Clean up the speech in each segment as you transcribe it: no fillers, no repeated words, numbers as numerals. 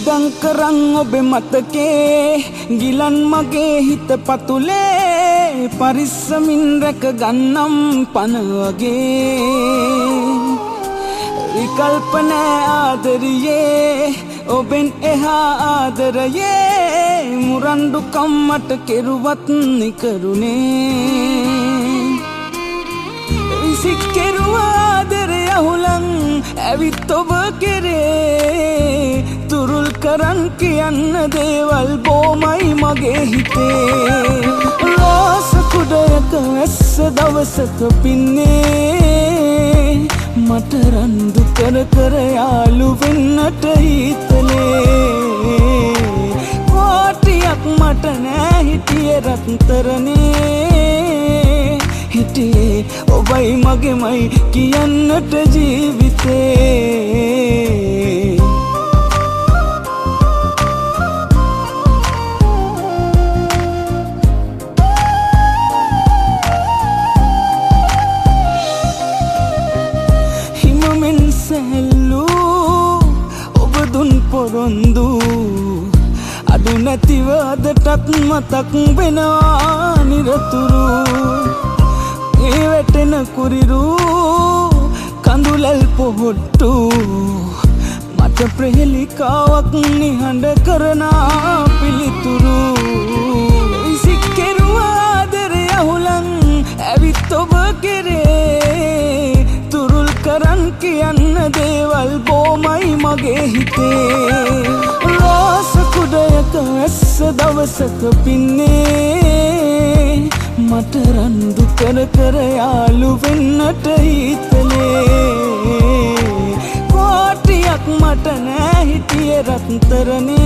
විදං කරන් ඔබේ මතකේ ගිලන් මගේ හිත පතුලේ පරිස්සමින් රැක ගන්නම් පන වගේ විකල්ප නෑ ආදරියේ ඔබෙන් එහා ආදරයේ මුරණ්ඩු කම්මට කෙරුවත් නිකරුණේ විසිකෙරුවා ආදරය අහුලන් ඇවිත් ඔබ කෙරේ තුරුල් කරන් කියන්න දේවල් බොමයි මගේ හිතේ රෝස කුඩයක ඇස්ස දවසක පින්නේ මට රන්දු කර කර යාළු වෙන්නට හිතලේ කෝටියක් මට නෑ හිටියේ රත්තරනේ හිටියේ ඔබයි මගේමයි කියන්නට ජීවිතේ හිමෙන් සැල්ලු ඔබ දුන් පොරොන්දු අඩු නැතිව අදටත් මතක් වෙනවා නිරතුරු ඒ වැටෙන කුරිරු කඳුලල් පොහොට්ටු මට ප්‍රහෙලිකාවක් නිහඬ කරන පිළිතුරු විසිකෙරුවා ආදරය අහුලන් ඇවිත් ඔබ කෙරේ තුරුල් කරන් කියන්න දේවල් බොමයි මගේ හිතේ රෝස කුඩයක ඇස්ස දවසක පින්නේ මට රන්දු කර කර යාළු වෙන්නට හිතලේ කෝටියක් මට නෑ හිටියේ රත්තරනේ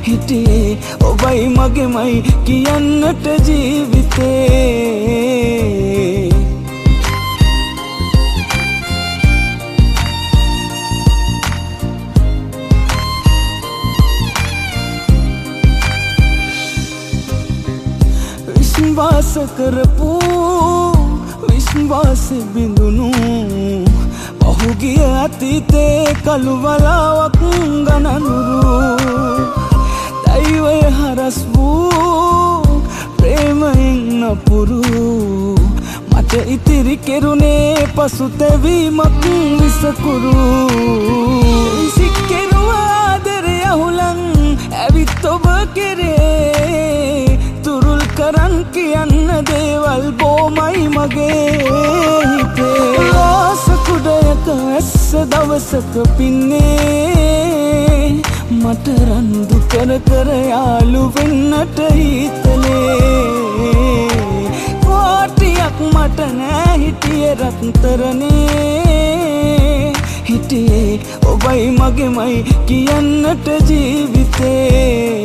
හිටියේ ඔබයි මගේමයි කියන්නට ජීවිතේ විශ්වාස කරපු විශ්වාස බිඳුනු පහුගිය අතීතේ කළු වලාවක් ගණනුරු දෛවය හරස් වූ ප්‍රේමයෙන් නපුරු මට ඉතිරි කෙරුණේ පසුතැවීමක් විසකුරු විසිකෙරුවා ආදරය අහුලන් ඇවිත් ඔබ කෙරේ තුරුල් කරන් කියන්න දේවල් බොමයි මගේ හිතේ රෝස කුඩයක ඇස්ස දවසක පින්නේ මට රන්දු කර කර යාළු වෙන්නට හිතලේ කෝටියක් මට නෑ හිටියේ රත්තරනේ හිටියේ ඔබයි මගේමයි කියන්නට ජීවිතේ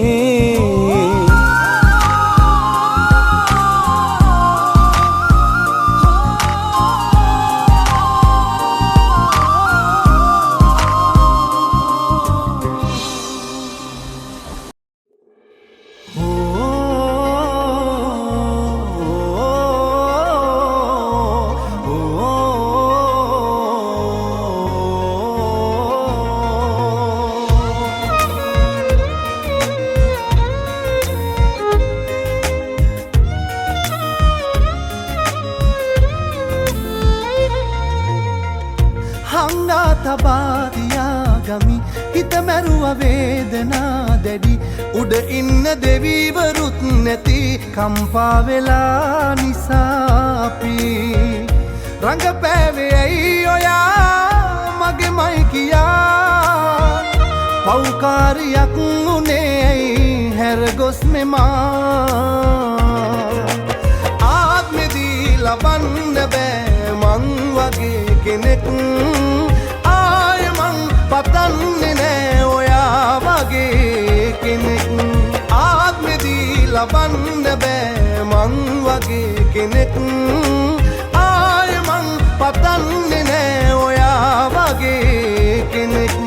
හිත මැරුව වේදනා දැඩි උඩ ඉන්න දෙවිවරුත් නැති කම්පා වෙලා නිසාපි රංගපෑවේ ඇයි ඔයා මගේමයි කියා පව්කාරියක් උනේ ඇයි හැරගොස් මෙමා ආත්මෙදී ලබන්න බෑ මං වගේ කෙනෙක් පතන්නේ නෑ ඔයා වගේ කෙනෙක් ආත්මෙදී ලබන්න බෑ මං වගේ කෙනෙක් ආය මං පතන්නේ නෑ ඔයා වගේ කෙනෙක්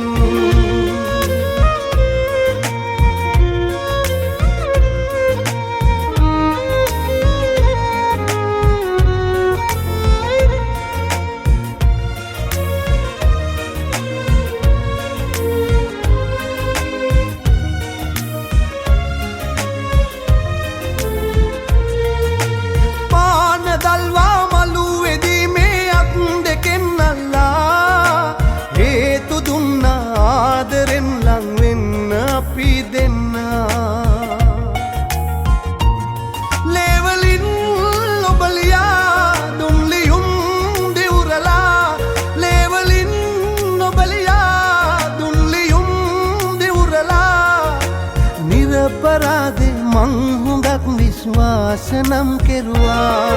අපරාධේ මං හුඟක් විශ්වාස නම් කෙරුවා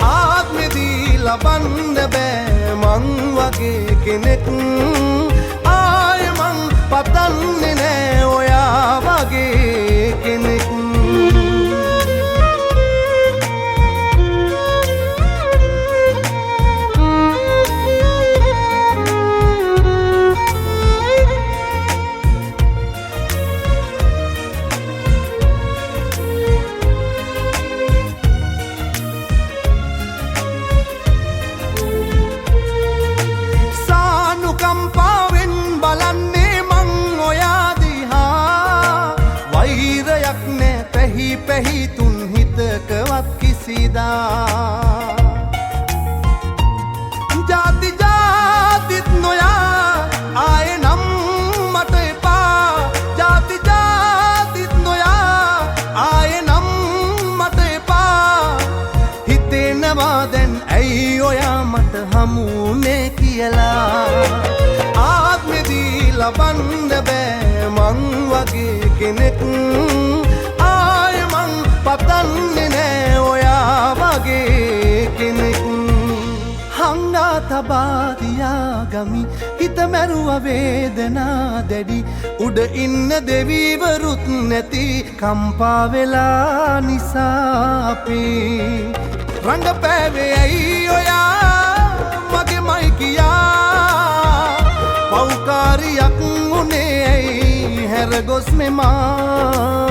ආත්මෙදී ලබන්න බෑ මං වගේ කෙනෙක් ආයෙ මං පතන්නේ නෑ ඔයා වගේ කෙනෙක් පැහිතුන් හිතකවත් කිසිදා ජාති ජාතිත් නොයා ආය නම් මට එපා ජාති ජාතිත් නොයා ආය නම් මට එපා හිතෙනවා දැන් ඇයි ඔයා මට හමුුනේ කියලා ආත්මෙදී ලබන්න බෑ මං වගේ කෙනෙක් පතන්නේ නෑ ඔයා වගේ කෙනෙක් හංගා තබා තියාගමි හිත මැරුව වේදනා දැඩි උඩ ඉන්න දෙවිවරුත් නැති කම්පා වෙලා නිසා අපි රඟපෑවේ ඇයි ඔයා මගේමයි කියා පව්කාරියක් උනේ ඇයි හැරගොස් මෙමා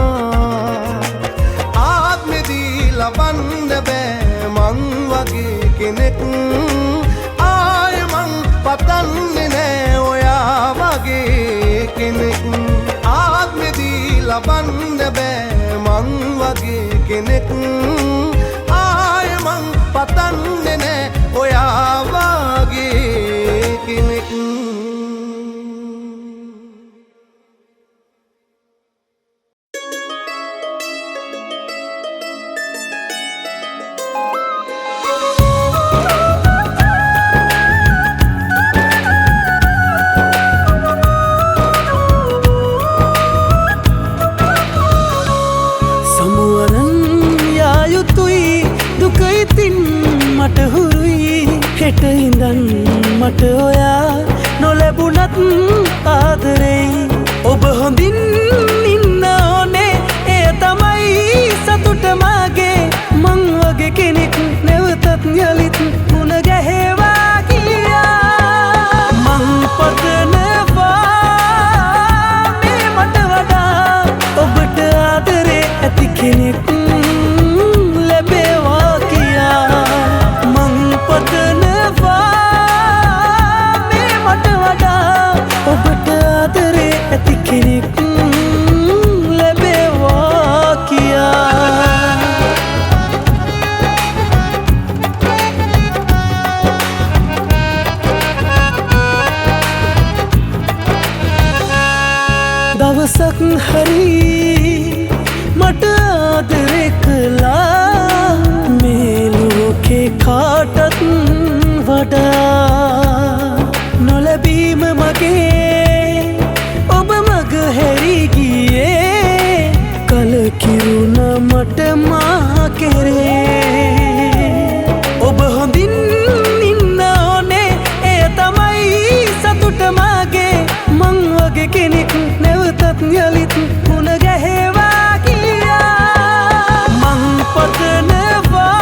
ලබන්න බෑ මං වගේ කෙනෙක් ආය මං පතන්නේ නෑ ඔයා වගේ කෙනෙක් ආත්මෙදී ලබන්න බෑ මං වගේ කෙනෙක් ආය මං පතන්නේ නෑ ඔයා වගේ කෙනෙක් හෙට ඉඳන් මට ඔයා නොලැබුණත් ආදරෙයි ඔබ හොඳින් ඉන්න ඕනේ එය තමයි සතුට මාගේ මං වගේ කෙනෙක් නැවතත් යලිත් මුණ ගැහෙවා කියා මං පතනවා මේ මට වඩා ඔබට ආදරේ ඇති කෙනෙක් ලැබේවා කියා මං පතනවා ඔබට ආදරේ ඇති කෙනෙක් ලැබේවා කියා දවසක් හරි මට ආදරේ කළා මේ ලෝකේ කාටත් වඩා නොලැබීම මගේ ඔබ මග හැරි ගියේ කලකිරුණ මට මා කෙරේ ඔබ හොඳින් ඉන්න ඕනේ එය තමයි සතුට මාගේ මං වගේ කෙනෙක් නැවතත් යලිත් මුණ ගැහෙවා කියා මං පතනවා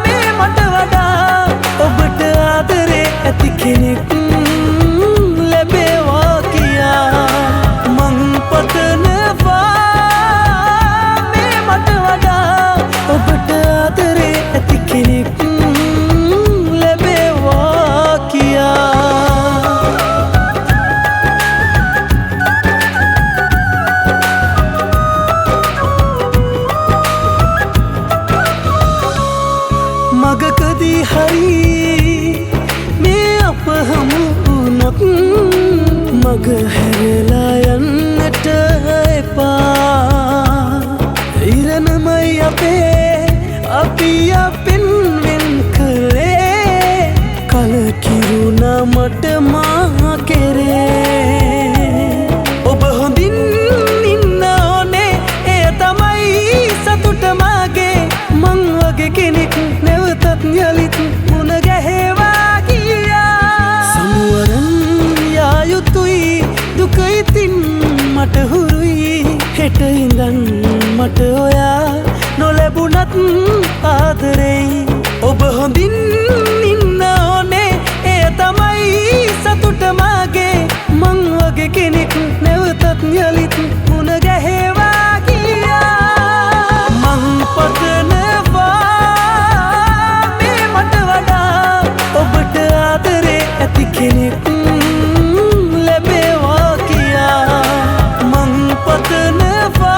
මේ මට වඩා ඔබට ආදරේ ඇති කෙනෙක් හෙට ඉඳන් මට ඔයා නොලැබුණත් ආදරෙයි ඔබ හොඳින් ඉන්න ඕනේ එය තමයි සතුට මාගේ මං වගේ කෙනෙක් නැවතත් යලිත් මුණ ගැහෙවා කියා මං පතනවා මේ මට වඩා ඔබට ආදරේ ඇති කෙනෙක් ලැබේවා කියා මං පතනවා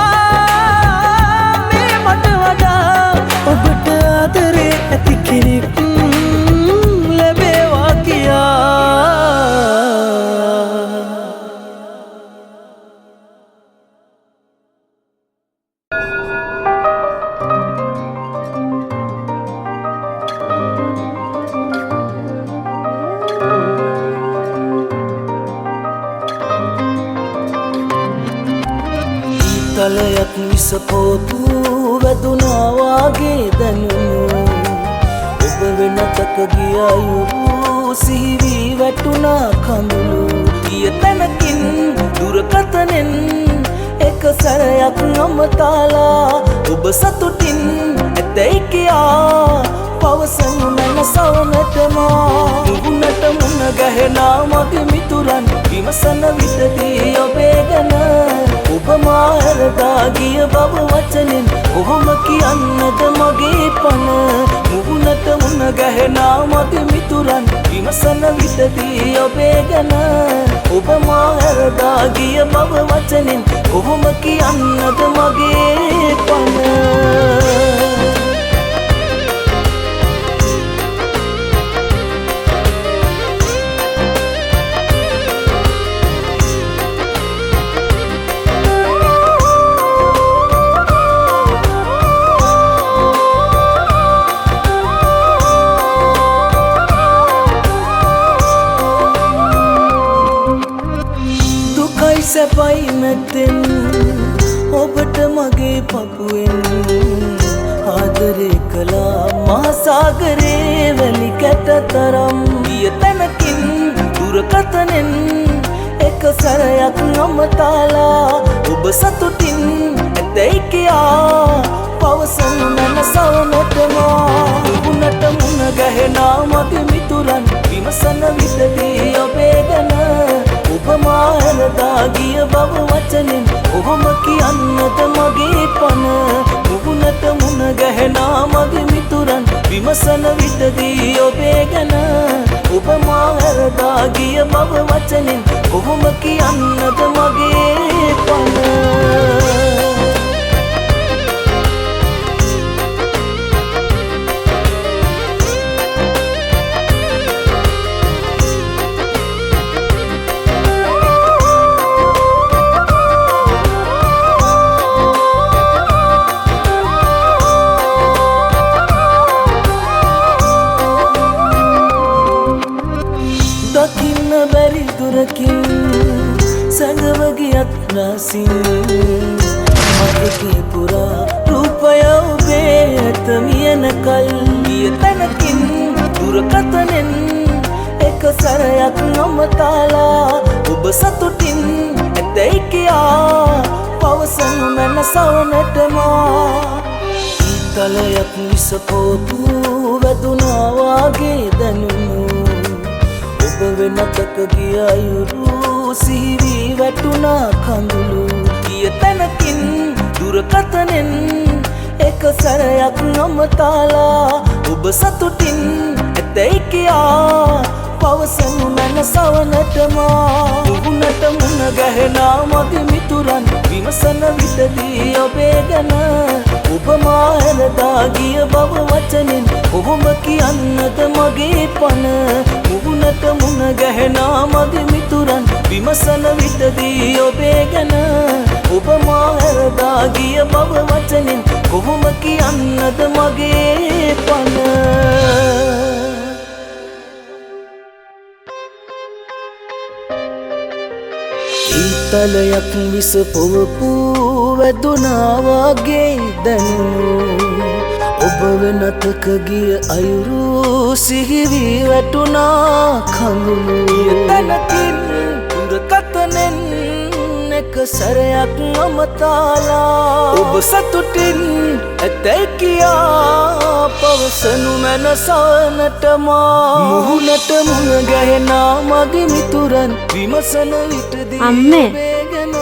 මේ මට වඩා ඔබට ආදරේ ඇති කෙනෙක් ලැබේවා කියා තලයක් විසපෝතු වැදුනා වාගේ දැනුණු ඔබ වෙනතක ගිය අයුරු සිහිවී වැටුණා කඳුළු ගිය තැනකින් දුරකථනෙන් එක සැරයක් අමතාලා ඔබ සතුටින් ඇතැයි කියා පවසනු මැන සවනටමා මුහුණට මුණ ගැහෙනා මගේ මිතුරන් විමසන විටදී ඔබේ ගැන ඔබ මා හැරදා ගිය බව වචනෙන් කොහොම කියන්නද මගේ පන මුහුණට මුණ ගැහෙනා මගේ මිතුරන් විමසන විටදී ඔබේ ගැන ඔබ මා හැරදා ගිය බව වචනෙන් කොහොම කියන්නද මගේ පන සැපයි නැතෙන් ඔබට මගේ පපුවෙන් ආදරේ කළා මහසාගරේ වැලි කැට තරම් ගිය තැනකින් දුරකථනෙන් එක සැරයක් අමතාලා ඔබ සතුටින් ඇතැයි කියා පවසනු මැන සවනටමා මුහුණට මුණ ගැහෙනා මගේ මිතුරන් විමසන විටදී ඔබේ ගැන ඔබ මා හැරදා ගිය බව වචනෙන් කොහොම කියන්නද මගේ පන මුහුණට මුණ ගැහෙනා මගේ මිතුරන් විමසන විටදී ඔබේ ගැන ඔබ මා හැරදා ගිය බව වචනෙන් කොහොම කියන්නද මගේ පන දකින්න බැරි දුරකින් සැඟවගියත් රසින් මතකේ පුරා රූපය ඔබේ ඇත මියන කල් ගිය තැනකින් දුරකථනෙන් එක සැරයක් අමතාලා ඔබ සතුටින් ඇතැයි කියා පවසනු මැන සවනටමා තලයක් විසපෝතු වැදුනා වාගේ දැනුණු ඔබ වෙනතක ගිය අයුරු සිහිවී වැටුණා කඳුළු ගිය තැනකින් දුරකථනෙන් එක සැරයක් අමතාලා ඔබ සතුටින් ඇතැයි කියා පවසනු මැන සවනටමා මුහුණට මුණ ගැහෙනා මගේ මිතුරන් විමසන විටදී ඔබේ ගැන ඔබ මා හැරදා ගිය බව වචනෙන් කොහොම කියන්නද මගේ පන මුහුණට මුණ ගැහෙනා මගේ මිතුරන් විමසන විටදී ඔබේ ගැන ඔබ මා හැරදා ගිය බව වචනෙන් කොහොම කියන්නද මගේ පන තලයක් විසපොවපු වැදුනා වාගේ දැනුණු ඔබ වෙනතක ගිය අයුරු සිහිවී වැටුණා කඳුළු තැනකින් දුරකථනෙන් එක සැරයක් අමතාලා ඔබ සතුටින් ඇතැයි කියා පවසනු මැන සවනටමා මුහුණට මුණ ගැහෙනා මගේ මිතුරන් විමසන විටදී අම්මේ. ඔබේ ගැන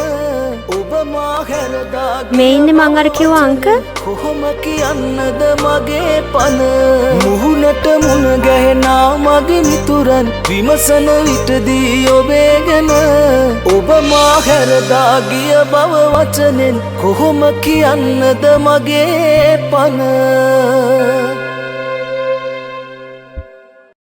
ඔබ මා හැරදා මේ ඉන්නේ මං අර කිව්ව අංක කොහොම කියන්නද මගේ පන මුහුණට මුණ ගැහෙනා මගේ මිතුරන් විමසන විටදී ඔබේ ගැන ඔබ මා හැරදා ගිය බව වචනෙන් කොහොම කියන්නද මගේ පන